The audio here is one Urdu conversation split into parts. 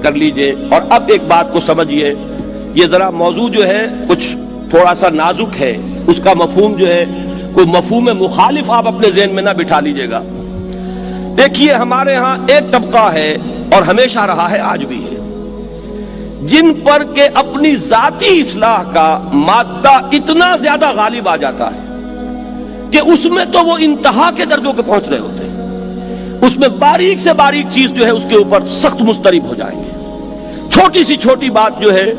کر لیجئے. اور اب ایک بات کو سمجھیے، یہ ذرا موضوع جو ہے کچھ تھوڑا سا نازک ہے، اس کا مفہوم جو ہے کوئی مفہوم مخالف آپ اپنے ذہن میں نہ بٹھا لیجئے گا. دیکھیے ہمارے ہاں ایک طبقہ ہے اور ہمیشہ رہا ہے، آج بھی ہے، جن پر کہ اپنی ذاتی اصلاح کا مادہ اتنا زیادہ غالب آ جاتا ہے کہ اس میں تو وہ انتہا کے درجوں کے پہنچ رہے ہوتے ہیں، اس میں باریک سے باریک چیز جو ہے اس کے اوپر سخت مضطرب ہو جائیں گے. چھوٹی سی چھوٹی بات جو ہے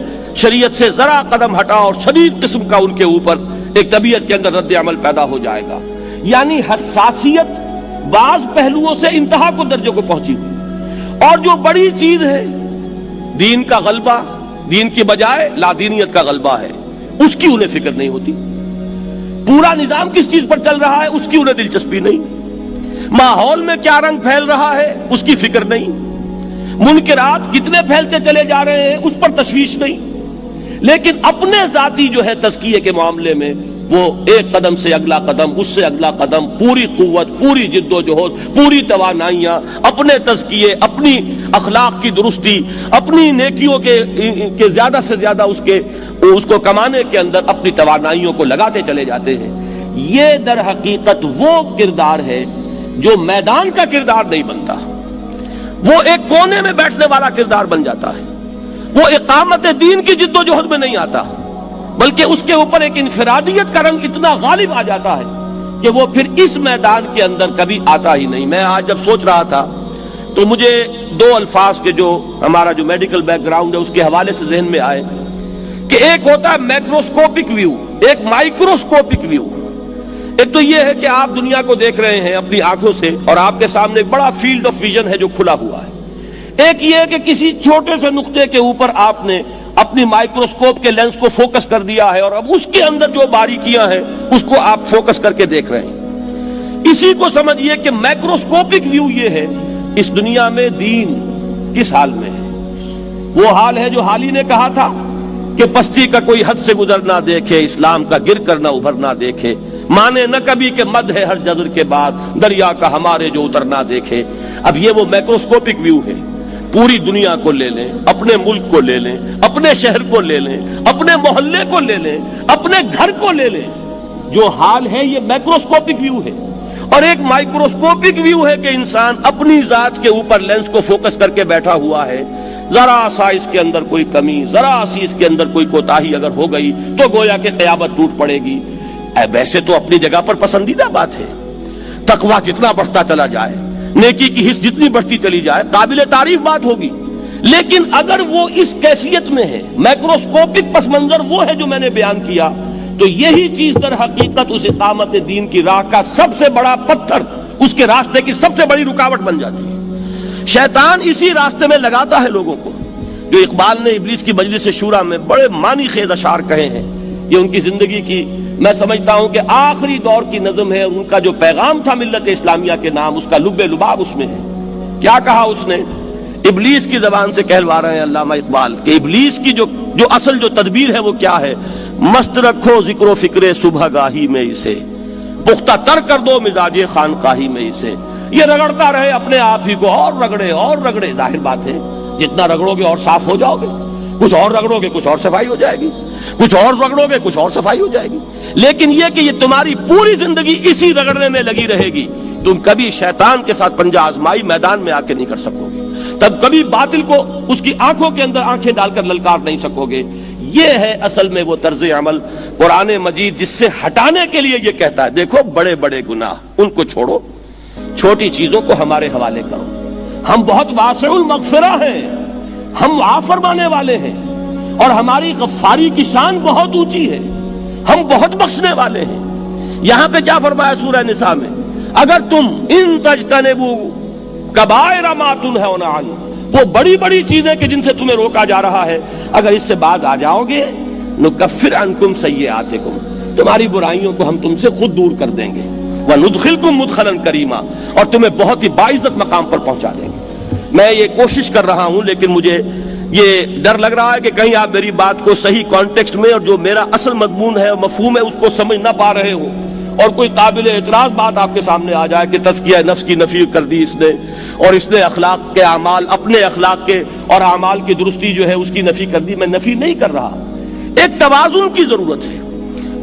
شریعت سے ذرا قدم ہٹا اور شدید قسم کا ان کے اوپر ایک طبیعت کے اندر رد عمل پیدا ہو جائے گا. یعنی حساسیت بعض پہلوؤں سے انتہا کو درجوں کو پہنچی ہوئی، اور جو بڑی چیز ہے دین کا غلبہ، دین کی بجائے لادینیت کا غلبہ ہے، اس کی انہیں فکر نہیں ہوتی. پورا نظام کس چیز پر چل رہا ہے اس کی انہیں دلچسپی نہیں. ماحول میں کیا رنگ پھیل رہا ہے اس کی فکر نہیں. منکرات کتنے پھیلتے چلے جا رہے ہیں اس پر تشویش نہیں. لیکن اپنے ذاتی جو ہے تزکیے کے معاملے میں وہ ایک قدم سے اگلا قدم، اس سے اگلا قدم، پوری قوت، پوری جد و جہد، پوری توانائیاں، اپنے تزکیے، اپنی اخلاق کی درستی، اپنی نیکیوں کے زیادہ سے زیادہ اس کو کمانے کے اندر اپنی توانائیوں کو لگاتے چلے جاتے ہیں. یہ در حقیقت وہ کردار ہے جو میدان کا کردار نہیں بنتا، وہ ایک کونے میں بیٹھنے والا کردار بن جاتا ہے. وہ اقامت دین کی جد و جہد میں نہیں آتا، بلکہ اس کے اوپر ایک انفرادیت کا رنگ اتنا غالب آ جاتا ہے کہ وہ پھر اس میدان کے اندر کبھی آتا ہی نہیں. میں آج جب سوچ رہا تھا تو مجھے دو الفاظ کے جو ہمارا جو میڈیکل بیک گراؤنڈ ہے اس کے حوالے سے ذہن میں آئے کہ ایک ہوتا ہے میکروسکوپک ویو، ایک مائکروسکوپک ویو. ایک تو یہ ہے کہ آپ دنیا کو دیکھ رہے ہیں اپنی آنکھوں سے اور آپ کے سامنے ایک بڑا فیلڈ آف ویژن ہے جو کھلا ہوا ہے. ایک یہ ہے کہ کسی چھوٹے سے نقطے کے اوپر آپ نے اپنی مائکروسکوپ کے لینس کو فوکس کر دیا ہے اور اب اس کے اندر جو باریکیاں ہیں اس کو آپ فوکس کر کے دیکھ رہے ہیں. اسی کو سمجھیے کہ میکروسکوپک ویو یہ ہے اس دنیا میں دین کس حال میں ہے. وہ حال ہے جو حالی نے کہا تھا کہ پستی کا کوئی حد سے گزر نہ دیکھے، اسلام کا گر کر نہ ابھر نہ دیکھے، مانے نہ کبھی کہ مد ہے ہر جزر کے بعد دریا کا ہمارے جو اتر نہ دیکھے. اب یہ وہ میکروسکوپک ویو ہے. پوری دنیا کو لے لیں، اپنے ملک کو لے لیں، اپنے شہر کو لے لیں، اپنے محلے کو لے لیں، اپنے گھر کو لے لیں، جو حال ہے یہ میکروسکوپک ویو ہے. اور ایک مائکروسکوپک ویو ہے کہ انسان اپنی ذات کے اوپر لینس کو فوکس کر کے بیٹھا ہوا ہے. ذرا سا اس کے اندر کوئی کمی، ذرا سی اس کے اندر کوئی کوتاہی اگر ہو گئی تو گویا کہ قیامت ٹوٹ پڑے گی. ویسے تو اپنی جگہ پر پسندیدہ بات ہے، تقویٰ جتنا بڑھتا چلا جائے، نیکی کی حص جتنی بڑھتی چلی جائے، قابل تعریف بات ہوگی. لیکن اگر وہ اس کیفیت میں ہے، میکروسکوپک پس منظر وہ ہے جو میں نے بیان کیا، تو یہی چیز در حقیقت اس اقامت دین کی راہ کا سب سے بڑا پتھر، اس کے راستے کی سب سے بڑی رکاوٹ بن جاتی ہے. شیطان اسی راستے میں لگاتا ہے لوگوں کو. جو اقبال نے ابلیس کی مجلس شورا میں بڑے معنی خیز اشعار کہے ہیں، یہ ان کی زندگی کی میں سمجھتا ہوں کہ آخری دور کی نظم ہے. ان کا جو پیغام تھا ملت اسلامیہ کے نام، اس کا لب لباب اس میں ہے. کیا کہا اس نے؟ ابلیس کی زبان سے کہلوا رہے ہیں علامہ اقبال کہ ابلیس کی جو اصل جو تدبیر ہے وہ کیا ہے؟ مست رکھو ذکر و فکر صبح گاہی میں اسے، پختہ تر کر دو مزاج خانقاہی میں اسے. یہ رگڑتا رہے اپنے آپ ہی کو، اور رگڑے اور رگڑے. ظاہر بات ہے جتنا رگڑو گے اور صاف ہو جاؤ گے، کچھ اور رگڑو گے کچھ اور صفائی ہو جائے گی، کچھ اور رگڑو گے کچھ اور صفائی ہو جائے گی. لیکن یہ کہ یہ تمہاری پوری زندگی اسی رگڑنے میں لگی رہے گی، تم کبھی شیطان کے ساتھ پنجہ آزمائی میدان میں آ کے نہیں کر سکو گے. تب کبھی باطل کو اس کی آنکھوں کے اندر آنکھیں ڈال کر للکار نہیں سکو گے. یہ ہے اصل میں وہ طرز عمل قرآن مجید جس سے ہٹانے کے لیے یہ کہتا ہے دیکھو بڑے بڑے گناہ ان کو چھوڑو، چھوٹی چیزوں کو ہمارے حوالے کرو. ہم بہت واسع المغفرہ ہیں، ہم معاف فرمانے والے ہیں، اور ہماری غفاری کی شان بہت اونچی ہے، ہم بہت بخشنے والے ہیں. یہاں پہ کیا فرمایا سورہ نساء میں؟ اگر تم ان تجتنبوا کبائر ما تنہون عنہ، وہ بڑی بڑی چیزیں کہ جن سے تمہیں روکا جا رہا ہے، اگر اس سے باز آ جاؤ گے، نکفر عنکم سیئاتکم، تمہاری برائیوں کو ہم تم سے خود دور کر دیں گے، وندخلکم مدخلا کریما، اور تمہیں بہت ہی باعزت مقام پر پہنچا دیں گے. میں یہ کوشش کر رہا ہوں لیکن مجھے یہ ڈر لگ رہا ہے کہ کہیں آپ میری بات کو صحیح کانٹیکسٹ میں اور جو میرا اصل مضمون ہے اور مفہوم ہے اس کو سمجھ نہ پا رہے ہو، اور کوئی قابل اعتراض بات آپ کے سامنے آ جائے کہ تزکیہ نفس کی نفی کر دی اس نے، اور اس نے اخلاق کے اعمال، اپنے اخلاق کے اور اعمال کی درستی جو ہے اس کی نفی کر دی، میں نفی نہیں کر رہا، ایک توازن کی ضرورت ہے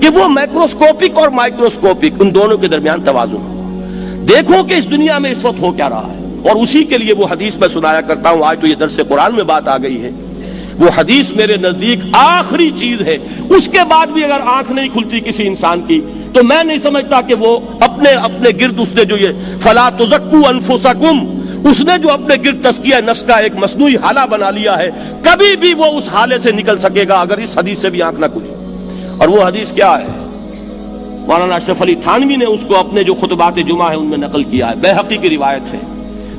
کہ وہ مائکروسکوپک اور مائکروسکوپک ان دونوں کے درمیان توازن ہو۔ دیکھو کہ اس دنیا میں اس وقت ہو کیا رہا ہے، اور اسی کے لیے وہ حدیث میں سنایا کرتا ہوں، آج تو یہ درس قرآن میں بات آ گئی ہے، وہ حدیث میرے نزدیک آخری چیز ہے، اس کے بعد بھی اگر آنکھ نہیں کھلتی کسی انسان کی تو میں نہیں سمجھتا کہ وہ اپنے گرد اس نے جو یہ فلا تزکوا انفسکم، اس نے جو اپنے گرد تزکیہ نفس کا ایک مصنوعی حالہ بنا لیا ہے، کبھی بھی وہ اس حالے سے نکل سکے گا اگر اس حدیث سے بھی آنکھ نہ کھلی۔ اور وہ حدیث کیا ہے؟ مولانا اشرف علی تھانوی نے اس کو اپنے جو خطبات جمعہ ہیں ان میں نقل کیا ہے، بیہقی کی روایت ہے،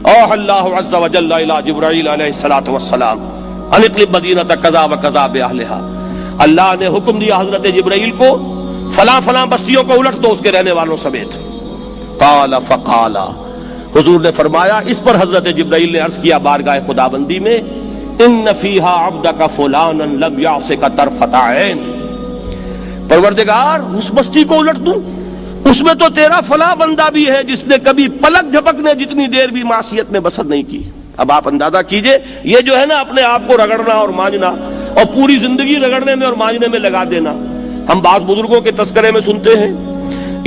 اوحى اللہ عز وجل الى جبرائیل علیہ الصلوۃ والسلام ان اقلب مدینۃ کذا وکذا باہلھا، اللہ نے حکم دیا حضرت جبرائیل کو فلاں فلاں بستیوں کو الٹ دو اس کے رہنے والوں سمیت۔ قال فقال، حضور نے فرمایا، اس پر حضرت جبرائیل نے عرض کیا بارگاہ خداوندی میں، ان فیہا عبدک فلانا لم یعصک طرفۃ عین، پروردگار اس بستی کو الٹ دوں، اس میں تو تیرا فلاں بندہ بھی ہے جس نے کبھی پلک جھپکنے جتنی دیر بھی معصیت میں بسر نہیں کی۔ اب آپ اندازہ کیجئے، یہ جو ہے نا اپنے آپ کو رگڑنا اور مانجنا اور پوری زندگی رگڑنے میں اور مانجنے میں لگا دینا، ہم بعض بزرگوں کے تذکرے میں سنتے ہیں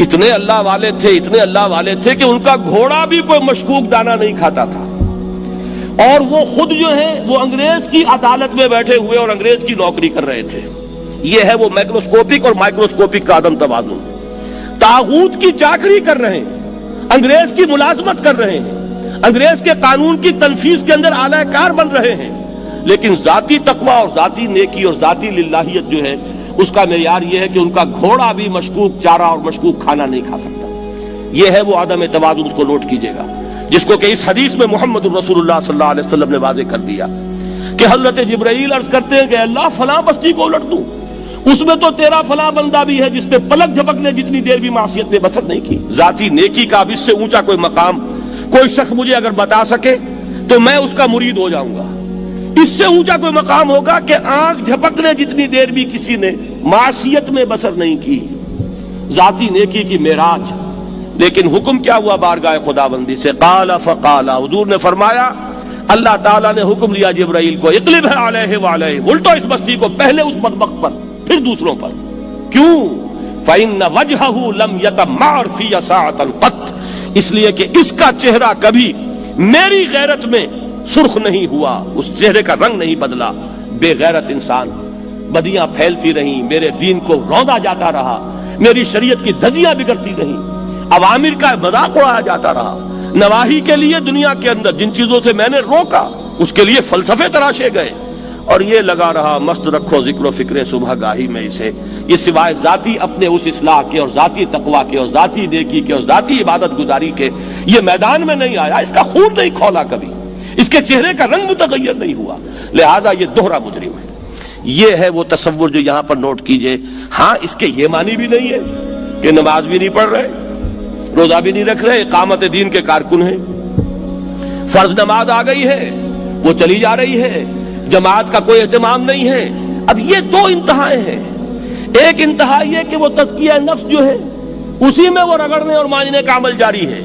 اتنے اللہ والے تھے، اتنے اللہ والے تھے کہ ان کا گھوڑا بھی کوئی مشکوک دانہ نہیں کھاتا تھا، اور وہ خود جو ہے وہ انگریز کی عدالت میں بیٹھے ہوئے اور انگریز کی نوکری کر رہے تھے۔ یہ ہے وہ مائکروسکوپک اور مائکروسکوپک کا عدم توازن، طاغوت کی چاکری کر رہے ہیں، انگریز کی ملازمت کر رہے ہیں، انگریز کے قانون کی تنفیذ کے اندر اعلی کار بن رہے ہیں، لیکن ذاتی تقوی اور ذاتی نیکی اور ذاتی للہیت جو ہے اس کا معیار یہ ہے کہ ان کا گھوڑا بھی مشکوک چارہ اور مشکوک کھانا نہیں کھا سکتا۔ یہ ہے وہ عدم توازن، اس کو نوٹ کیجئے گا، جس کو کہ اس حدیث میں محمد الرسول اللہ صلی اللہ علیہ وسلم نے واضح کر دیا کہ حضرت جبرائیل عرض کرتے ہیں کہ اللہ فلاں بستی کو الٹ دوں، اس میں تو تیرا فلاں بندہ بھی ہے جس نے پلک جھپکنے جتنی دیر بھی معصیت میں بسر نہیں کی۔ ذاتی نیکی کا اب اس سے اونچا کوئی مقام کوئی شخص مجھے اگر بتا سکے تو میں اس کا مرید ہو جاؤں گا۔ اس سے اونچا کوئی مقام ہوگا کہ آنکھ جھپکنے جتنی دیر بھی کسی نے معصیت میں بسر نہیں کی، ذاتی نیکی کی معراج۔ لیکن حکم کیا ہوا بارگاہ خداوندی سے؟ قال فقال، حضور نے فرمایا، اللہ تعالیٰ نے حکم دیا جبرائیل کو، اقلب علیہ وعلیہ، الٹو اس بستی کو، پہلے اس بدبخت پر پھر دوسروں پر۔ کیوں؟ فإن وجہہ لم یتمعر فی ساعۃ قط، اس لیے کہ اس کا چہرہ کبھی میری غیرت میں سرخ نہیں ہوا، اس چہرے کا رنگ نہیں بدلا۔ بے غیرت انسان، بدیاں پھیلتی رہیں، میرے دین کو روندا جاتا رہا، میری شریعت کی دھجیاں بگڑتی رہیں، عوامر کا مذاق اڑایا جاتا رہا، نواہی کے لیے دنیا کے اندر جن چیزوں سے میں نے روکا اس کے لیے فلسفے تراشے گئے، اور یہ لگا رہا مست رکھو ذکر و فکر صبح گاہی میں اسے، یہ سوائے ذاتی اپنے اس اصلاح کے اور ذاتی تقوی کے اور ذاتی نیکی کے اور ذاتی عبادت گزاری کے یہ میدان میں نہیں آیا، اس کا خون نہیں کھولا کبھی، اس کے چہرے کا رنگ متغیر نہیں ہوا، لہذا یہ دوہرا مجرم ہے۔ یہ ہے وہ تصور جو یہاں پر نوٹ کیجئے۔ ہاں اس کے یہ معنی بھی نہیں ہے کہ نماز بھی نہیں پڑھ رہے، روزہ بھی نہیں رکھ رہے، اقامت دین کے کارکن ہیں، فرض نماز آ گئی ہے وہ چلی جا رہی ہے، جماعت کا کوئی اہتمام نہیں ہے۔ اب یہ دو انتہائیں ہیں، ایک انتہا یہ کہ وہ تزکیہ نفس جو ہے اسی میں وہ رگڑنے اور مانجنے کا عمل جاری ہے،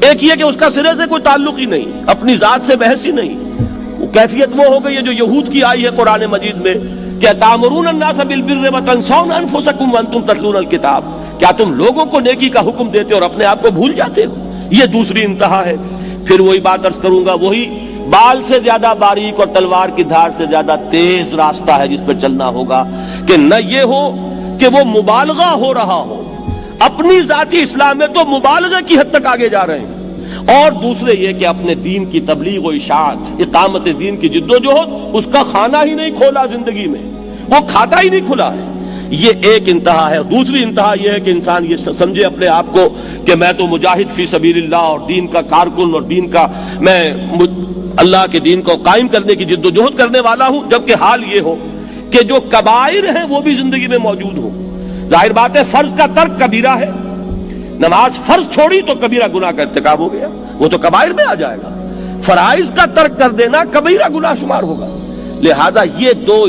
ایک یہ کہ اس کا سرے سے کوئی تعلق ہی نہیں، اپنی ذات سے بحث ہی نہیں۔ وہ کیفیت وہ ہو گئی ہے جو یہود کی آئی ہے قرآن مجید میں کہ تامرون الناس بالبر وتنسون انفسکم وانتم تتلون الکتاب، کیا تم لوگوں کو نیکی کا حکم دیتے اور اپنے آپ کو بھول جاتے ہو؟ یہ دوسری انتہا ہے۔ پھر وہی بات عرض کروں گا، وہی بال سے زیادہ باریک اور تلوار کی دھار سے زیادہ تیز راستہ ہے جس پر چلنا ہوگا کہ نہ یہ ہو کہ وہ مبالغہ ہو رہا ہو، اپنی ذاتی اصلاح میں تو مبالغہ کی حد تک آگے جا رہے ہیں، اور دوسرے یہ کہ اپنے دین کی تبلیغ و اشاعت، اقامت دین کی جد و جہد، اس کا کھانا ہی نہیں کھولا زندگی میں، وہ کھاتا ہی نہیں کھلا ہے۔ یہ ایک انتہا ہے۔ دوسری انتہا یہ ہے کہ انسان یہ سمجھے اپنے آپ کو کہ میں تو مجاہد فی سبیل اللہ اور دین کا کارکن اور دین کا میں اللہ کے دین کو قائم کرنے کی جد و جہد کرنے والا ہوں، جبکہ حال یہ ہو کہ جو کبائر ہیں وہ بھی زندگی میں موجود ہوں۔ ظاہر بات ہے فرض کا ترک کبیرہ ہے، نماز فرض چھوڑی تو کبیرہ گناہ کا ارتکاب ہو گیا، وہ تو کبائر میں آ جائے گا۔ فرائض کا ترک کر دینا کبیرہ گناہ شمار ہوگا۔ لہذا یہ دو